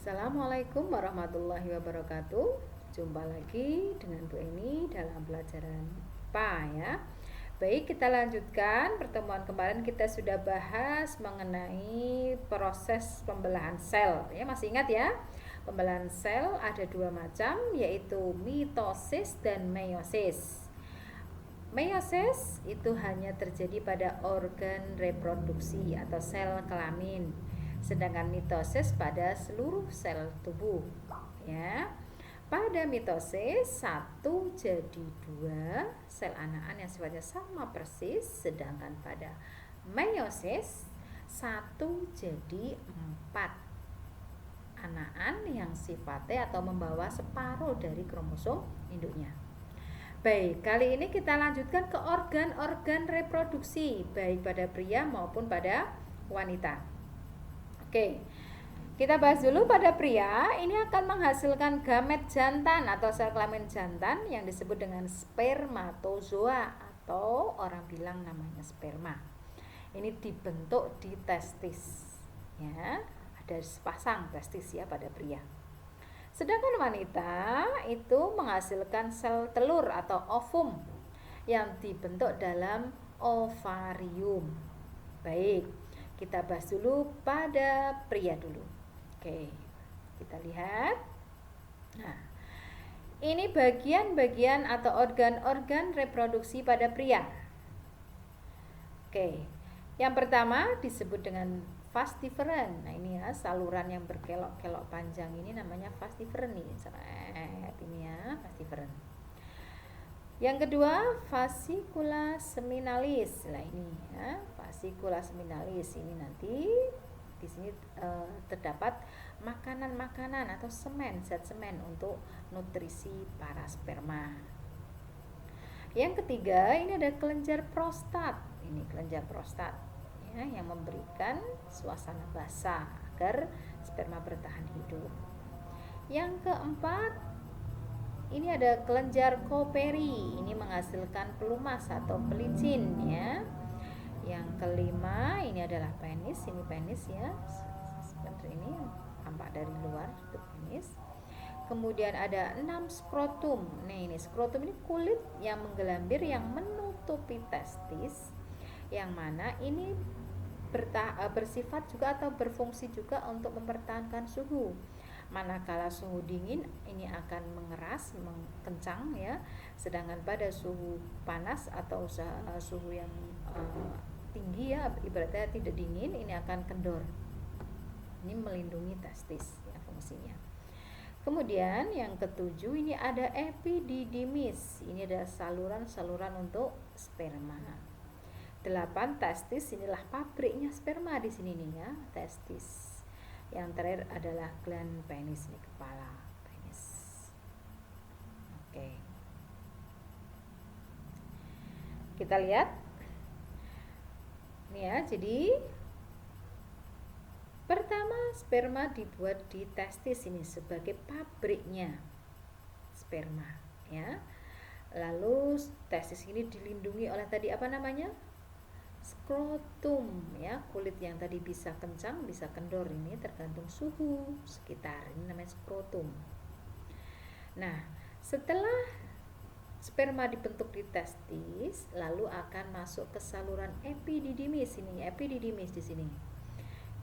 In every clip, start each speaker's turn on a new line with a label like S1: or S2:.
S1: Assalamualaikum warahmatullahi wabarakatuh. Jumpa lagi dengan Bu Eni dalam pelajaran IPA ya. Baik, kita lanjutkan. Pertemuan kemarin kita sudah bahas mengenai proses pembelahan sel ya. Masih ingat ya? Pembelahan sel ada dua macam, yaitu mitosis dan meiosis. Meiosis itu hanya terjadi pada organ reproduksi atau sel kelamin, sedangkan mitosis pada seluruh sel tubuh ya. Pada mitosis satu jadi dua sel anakan yang sifatnya sama persis, sedangkan pada meiosis satu jadi empat anakan yang sifatnya atau membawa separuh dari kromosom induknya. Baik, kali ini kita lanjutkan ke organ-organ reproduksi, baik pada pria maupun pada wanita. Oke, kita bahas dulu pada pria. Ini akan menghasilkan gamet jantan atau sel kelamin jantan yang disebut dengan spermatozoa atau orang bilang namanya sperma. Ini dibentuk di testis, ya. Ada sepasang testis ya pada pria. Sedangkan wanita itu menghasilkan sel telur atau ovum yang dibentuk dalam ovarium. Baik, kita bahas dulu pada pria dulu. Oke, kita lihat. Nah, ini bagian-bagian atau organ-organ reproduksi pada pria. Oke, yang pertama disebut dengan vas deferens. Nah, ini ya saluran yang berkelok-kelok panjang ini namanya vas deferens nih. Ini ya vas deferens. Yang kedua, fascicula seminalis. Nah, ini ya, fascicula seminalis ini nanti di sini terdapat makanan-makanan atau semen, zat semen untuk nutrisi para sperma. Yang ketiga, ini ada kelenjar prostat. Ini kelenjar prostat ya, yang memberikan suasana basah agar sperma bertahan hidup. Yang keempat, ini ada kelenjar Golgi. Ini menghasilkan pelumas atau pelicin ya. Yang kelima, ini adalah penis. Ini penis ya. Seperti ini tampak dari luar itu penis. Kemudian ada 6 skrotum. Nah, ini skrotum ini kulit yang menggelambir yang menutupi testis, yang mana ini bersifat juga atau berfungsi juga untuk mempertahankan suhu. Manakala suhu dingin ini akan mengeras, kencang ya. Sedangkan pada suhu panas atau suhu yang tinggi ya, ibaratnya tidak dingin, ini akan kendor. Ini melindungi testis ya fungsinya. Kemudian yang ketujuh ini ada epididymis. Ini ada saluran-saluran untuk sperma. 8 testis, inilah pabriknya sperma di sini nih ya, testis. Yang terakhir adalah gland penis, nih kepala penis. Oke. Kita lihat. Nih ya, jadi pertama sperma dibuat di testis ini sebagai pabriknya sperma ya. Lalu testis ini dilindungi oleh tadi apa namanya? Skrotum ya, kulit yang tadi bisa kencang bisa kendor, ini tergantung suhu sekitar, ini namanya skrotum. Nah, setelah sperma dibentuk di testis lalu akan masuk ke saluran epididymis. Ini epididymis di sini.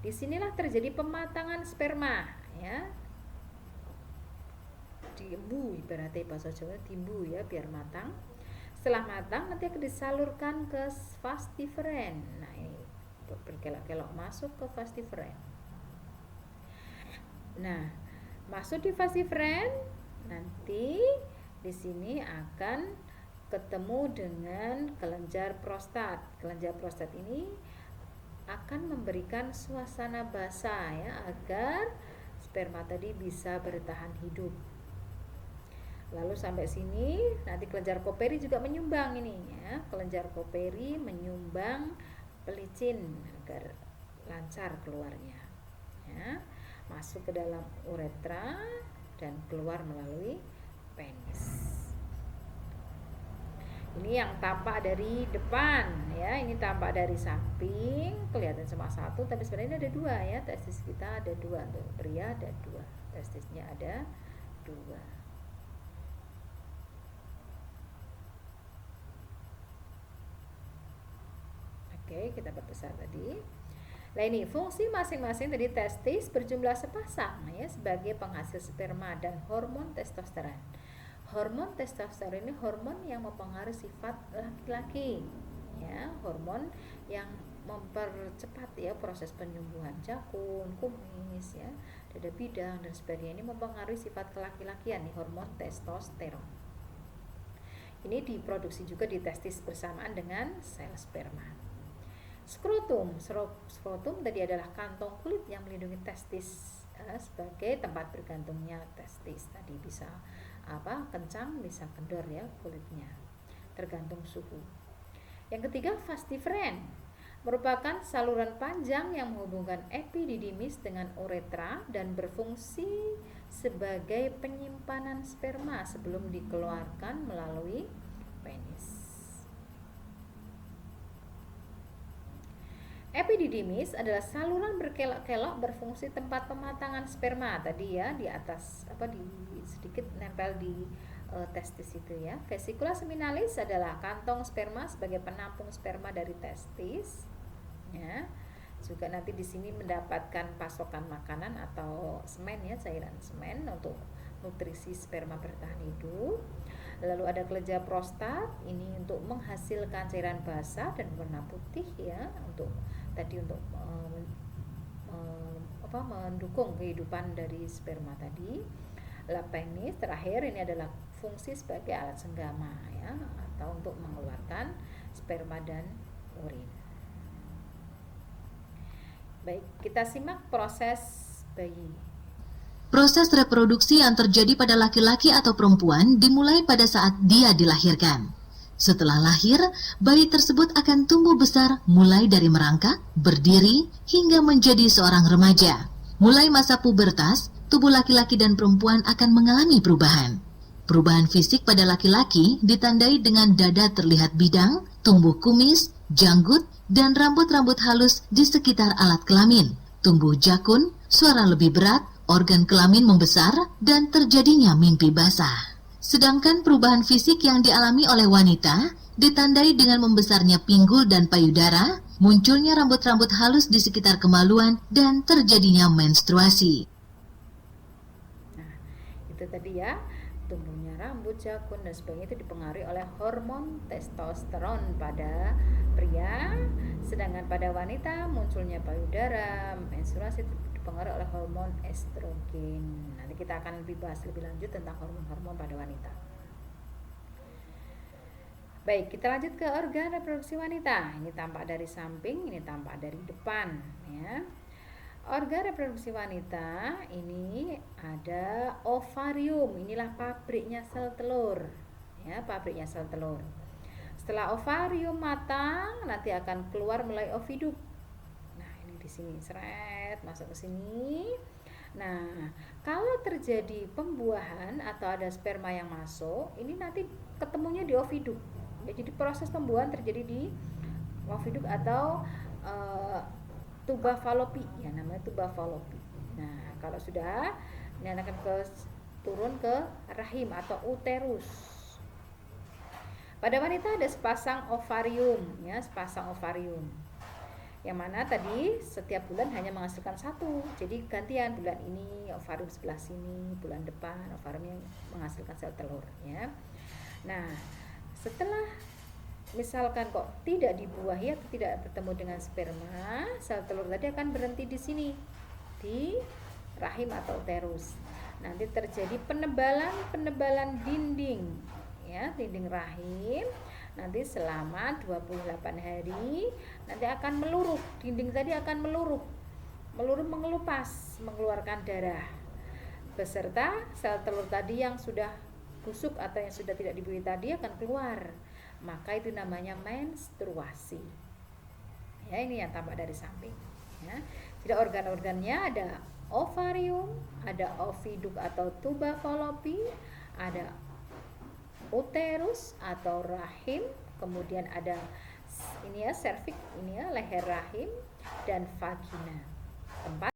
S1: Disinilah terjadi pematangan sperma ya, diembu, ibaratnya bahasa Jawa timbu ya, biar matang. Setelah matang nanti akan disalurkan ke vas deferens. Nah, ini berkelok-kelok masuk ke vas deferens. Nah, masuk di vas deferens nanti di sini akan ketemu dengan kelenjar prostat. Kelenjar prostat ini akan memberikan suasana basah ya, agar sperma tadi bisa bertahan hidup. Lalu sampai sini nanti kelenjar Golgi juga menyumbang ini ya. Kelenjar Golgi menyumbang pelicin agar lancar keluarnya ya. Masuk ke dalam uretra dan keluar melalui penis. Ini yang tampak dari depan ya, ini tampak dari samping, kelihatan cuma satu, tapi sebenarnya ada dua ya. Testis kita ada dua, untuk pria ada dua, testisnya ada dua. Oke, kita perbesar tadi. Nah ini fungsi masing-masing dari testis berjumlah sepasang ya, sebagai penghasil sperma dan hormon testosteron. Hormon testosteron ini hormon yang mempengaruhi sifat laki-laki ya, hormon yang mempercepat ya proses penyembuhan jakun, kumis ya, dada bidang dan sebagainya. Ini mempengaruhi sifat kelaki-lakian nih, hormon testosteron. Ini diproduksi juga di testis bersamaan dengan sel sperma. Skrotum tadi adalah kantong kulit yang melindungi testis sebagai tempat bergantungnya testis. Tadi bisa kencang, bisa kendor ya kulitnya, tergantung suhu. Yang ketiga, vas deferens merupakan saluran panjang yang menghubungkan epididymis dengan uretra dan berfungsi sebagai penyimpanan sperma sebelum dikeluarkan melalui penis. Epididymis adalah saluran berkelok-kelok berfungsi tempat pematangan sperma tadi ya, di atas di sedikit nempel di testis itu ya. Vesicula seminalis adalah kantong sperma sebagai penampung sperma dari testis ya. Juga nanti di sini mendapatkan pasokan makanan atau semen ya, cairan semen untuk nutrisi sperma bertahan hidup. Lalu ada kelenjar prostat, ini untuk menghasilkan cairan basah dan warna putih ya, untuk mendukung kehidupan dari sperma tadi. Penis terakhir ini adalah fungsi sebagai alat senggama ya, atau untuk mengeluarkan sperma dan urin. Baik, kita simak proses bayi.
S2: Proses reproduksi yang terjadi pada laki-laki atau perempuan dimulai pada saat dia dilahirkan. Setelah lahir, bayi tersebut akan tumbuh besar mulai dari merangkak, berdiri, hingga menjadi seorang remaja. Mulai masa pubertas, tubuh laki-laki dan perempuan akan mengalami perubahan. Perubahan fisik pada laki-laki ditandai dengan dada terlihat bidang, tumbuh kumis, janggut, dan rambut-rambut halus di sekitar alat kelamin, tumbuh jakun, suara lebih berat, organ kelamin membesar, dan terjadinya mimpi basah. Sedangkan perubahan fisik yang dialami oleh wanita ditandai dengan membesarnya pinggul dan payudara, munculnya rambut-rambut halus di sekitar kemaluan, dan terjadinya menstruasi.
S1: Nah, itu tadi ya, tumbuhnya rambut, jakun, dan sebagainya itu dipengaruhi oleh hormon testosteron pada pria, sedangkan pada wanita munculnya payudara, menstruasi itu dipengaruhi oleh hormon estrogen. Nanti kita akan bahas lebih lanjut tentang hormon-hormon pada wanita. Baik, kita lanjut ke organ reproduksi wanita. Ini tampak dari samping, ini tampak dari depan ya. Organ reproduksi wanita ini ada ovarium. Inilah pabriknya sel telur ya, pabriknya sel telur. Setelah ovarium matang, nanti akan keluar melalui oviduk. Nah, ini di sini seret masuk ke sini. Nah, kalau terjadi pembuahan atau ada sperma yang masuk, ini nanti ketemunya di oviduk. Ya, jadi proses pembuahan terjadi di oviduk atau tuba falopi ya, namanya tuba falopi. Nah, kalau sudah ini akan turun ke rahim atau uterus. Pada wanita ada sepasang ovarium ya, sepasang ovarium. Yang mana tadi setiap bulan hanya menghasilkan satu. Jadi gantian, bulan ini ovarium sebelah sini, bulan depan ovarium yang menghasilkan sel telur ya. Nah, setelah misalkan kok tidak dibuahi atau tidak bertemu dengan sperma, sel telur tadi akan berhenti di sini, di rahim atau uterus. Nanti terjadi penebalan dinding ya, dinding rahim. Nanti selama 28 hari nanti akan meluruh, dinding tadi akan meluruh mengelupas, mengeluarkan darah beserta sel telur tadi yang sudah busuk atau yang sudah tidak dibuahi tadi akan keluar. Maka itu namanya menstruasi ya. Ini yang tampak dari samping ya. Jadi organ-organnya ada ovarium, ada oviduk atau tuba falopi, ada uterus atau rahim, kemudian ada ini ya cervix, ini ya leher rahim, dan vagina, tempat